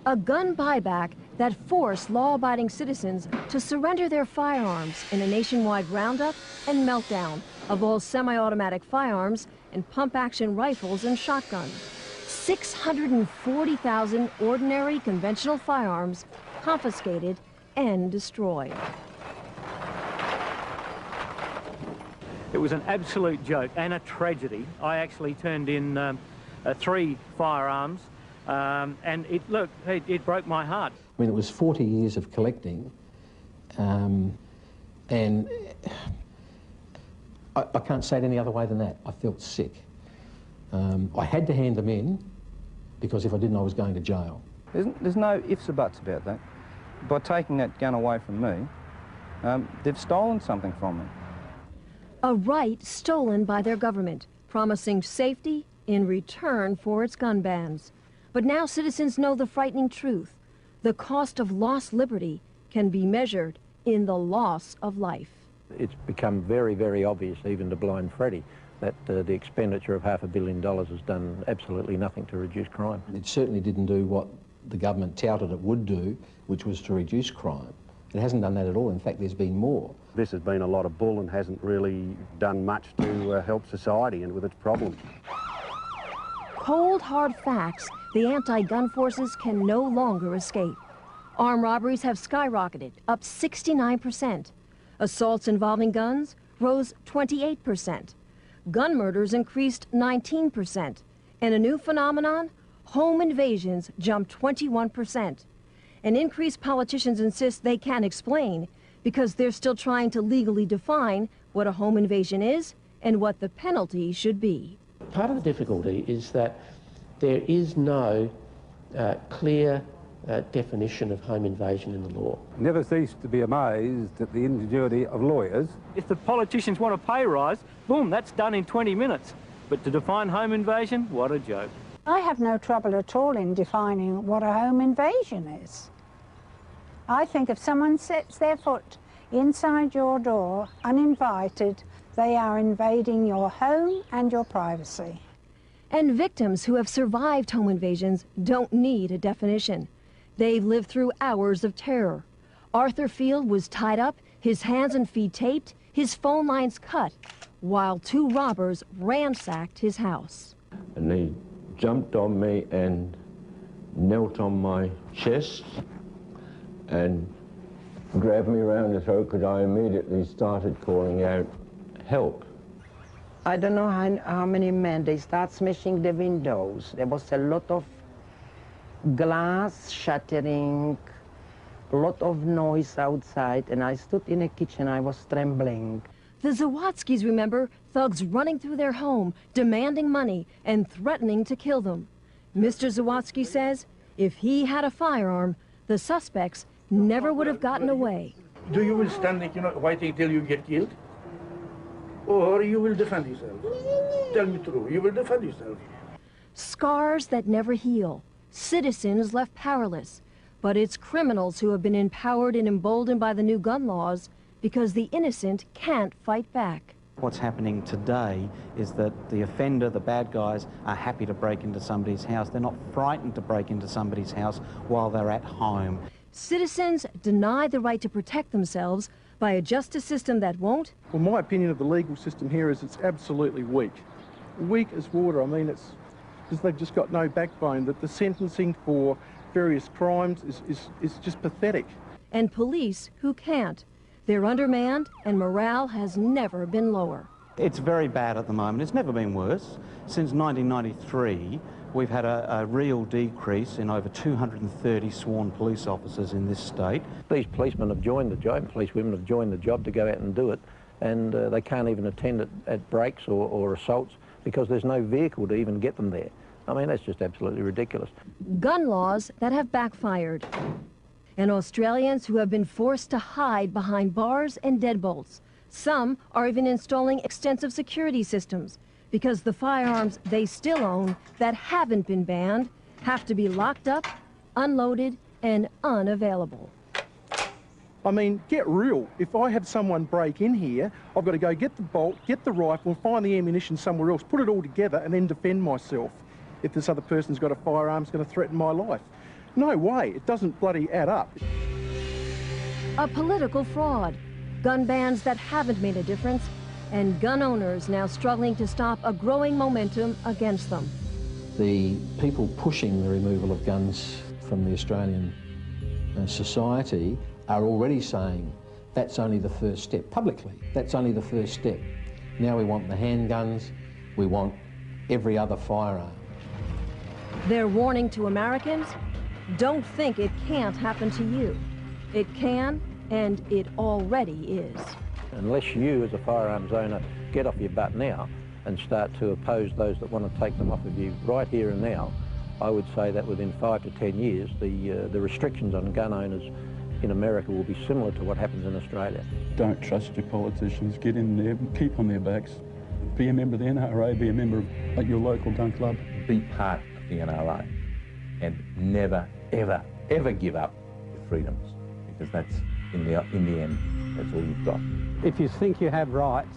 A gun buyback that forced law-abiding citizens to surrender their firearms in a nationwide roundup and meltdown of all semi-automatic firearms and pump-action rifles and shotguns. 640,000 ordinary conventional firearms confiscated and destroyed. It was an absolute joke and a tragedy. I actually turned in 3 firearms, and it broke my heart. I mean, it was 40 years of collecting, and I can't say it any other way than that. I felt sick. I had to hand them in, because if I didn't, I was going to jail. There's no ifs or buts about that. By taking that gun away from me, they've stolen something from me. A right stolen by their government, promising safety in return for its gun bans. But now citizens know the frightening truth. The cost of lost liberty can be measured in the loss of life. It's become very, very obvious, even to Blind Freddy, that the expenditure of $500 million has done absolutely nothing to reduce crime. It certainly didn't do what the government touted it would do, which was to reduce crime. It hasn't done that at all. In fact, there's been more. This has been a lot of bull and hasn't really done much to help society and with its problems. Cold, hard facts the anti-gun forces can no longer escape. Armed robberies have skyrocketed, up 69%. Assaults involving guns rose 28%. Gun murders increased 19%. And a new phenomenon, home invasions jumped 21%. An increase politicians insist they can't explain because they're still trying to legally define what a home invasion is and what the penalty should be. Part of the difficulty is that there is no clear definition of home invasion in the law. Never cease to be amazed at the ingenuity of lawyers. If the politicians want a pay rise, boom, that's done in 20 minutes. But to define home invasion, what a joke. I have no trouble at all in defining what a home invasion is. I think if someone sets their foot inside your door uninvited, they are invading your home and your privacy. And victims who have survived home invasions don't need a definition. They've lived through hours of terror. Arthur Field was tied up, his hands and feet taped, his phone lines cut, while 2 robbers ransacked his house. And they jumped on me and knelt on my chest and grabbed me around the throat because I immediately started calling out, help. I don't know how many men, they start smashing the windows. There was a lot of glass shattering, a lot of noise outside, and I stood in the kitchen, I was trembling. The Zawadzkis remember thugs running through their home, demanding money and threatening to kill them. Mr. Zawadsky says if he had a firearm, the suspects never would have gotten away. Do you will stand, waiting till you get killed? Or you will defend yourself? Tell me true, you will defend yourself. Scars that never heal, citizens left powerless. But it's criminals who have been empowered and emboldened by the new gun laws because the innocent can't fight back. What's happening today is that the offender, the bad guys, are happy to break into somebody's house. They're not frightened to break into somebody's house while they're at home. Citizens deny the right to protect themselves by a justice system that won't. Well, my opinion of the legal system here is it's absolutely weak. Weak as water. I mean, it's because they've just got no backbone. That the sentencing for various crimes is just pathetic. And police who can't. They're undermanned and morale has never been lower. It's very bad at the moment. It's never been worse. Since 1993, we've had a real decrease in over 230 sworn police officers in this state. These policemen have joined the job, policewomen have joined the job to go out and do it, and they can't even attend at breaks or assaults because there's no vehicle to even get them there. I mean, that's just absolutely ridiculous. Gun laws that have backfired. And Australians who have been forced to hide behind bars and deadbolts. Some are even installing extensive security systems because the firearms they still own that haven't been banned have to be locked up, unloaded, and unavailable. I mean, get real. If I have someone break in here, I've got to go get the bolt, get the rifle, find the ammunition somewhere else, put it all together, and then defend myself if this other person's got a firearm that's going to threaten my life. No way, it doesn't bloody add up. A political fraud, gun bans that haven't made a difference, and gun owners now struggling to stop a growing momentum against them. The people pushing the removal of guns from the Australian society are already saying that's only the first step, publicly, that's only the first step. Now we want the handguns, we want every other firearm. They're warning to Americans, don't think it can't happen to you. It can, and it already is. Unless you, as a firearms owner, get off your butt now and start to oppose those that want to take them off of you right here and now, I would say that within 5 to 10 years, the restrictions on gun owners in America will be similar to what happens in Australia. Don't trust your politicians. Get in there, keep on their backs. Be a member of the NRA, be a member of your local gun club. Be part of the NRA and never, ever, ever give up your freedoms, because that's, in the end, that's all you've got. If you think you have rights,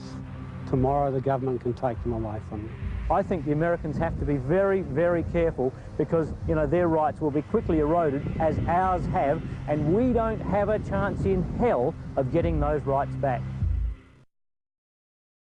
tomorrow the government can take them away from you. I think the Americans have to be very, very careful, because, you know, their rights will be quickly eroded, as ours have, and we don't have a chance in hell of getting those rights back.